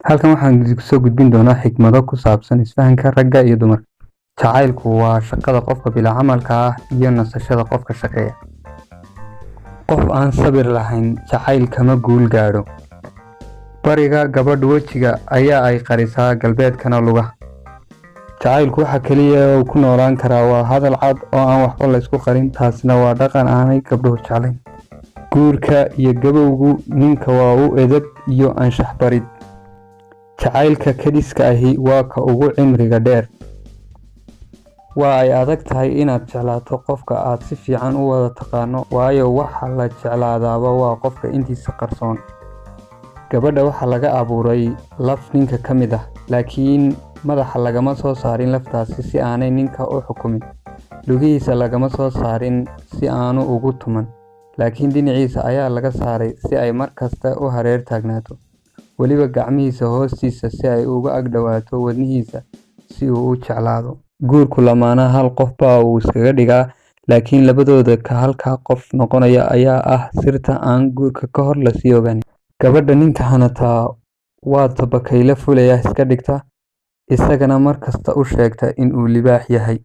Halkan waxaan soo gudbin doonaa xikmado ku saabsan isfahanka ragga iyo dumarka. Jacaylku waa shaqada qofka bila camalka ah iyo nasashada qofka shaqeeya. Qof aan sabir lahayn jacayl kama guul gaadho. Bariga gabadha wejiga ayaa ay qarisaa galbeedkana lugaha. Jacaylku waxa kaliya uu ku noolaan karaa waa hadal cad oo aan waxba la isku qarin, taasina waa dhaqan aanay gabdhuhu jeclayn. Guurka iyo gabowgu ninka waa u edeb iyo anshax barid. Jacaylka kadiska ahi waa ka ugu cimriga dheer. Waa ay adag tahay inaad jeclaato qofka aad si fiican u wada taqaano, waayo waxa la jeclaadaaba waa qofka intiisa qarsoon. Gabadha waxa laga abuuray laf ninka ka mid ah, laakiin madaxa lagama soo saarin laftaasi si aanay ninka u xukumin. Lugihiisa lagama soo saarin si aanu ugu tuman, laakiin dhinaciisa ayaa laga saaray si ay markasta u hareer taagnaato. Weliba gacmihiisa hoostiisa si ay uga ag dhawaato wadnihiisa si uu u jeclaado. Guurku lamaana hal qof baa uu iskaga dhigaa, laakiin labadooda ka halka qof noqonaya ayaa ah sirta aan guurka ka hor lasii ogaanin. Gabadha ninka hanataa waa tabakayla fulaya iska dhigta, isagana markasta u sheegta in uu libaax yahay.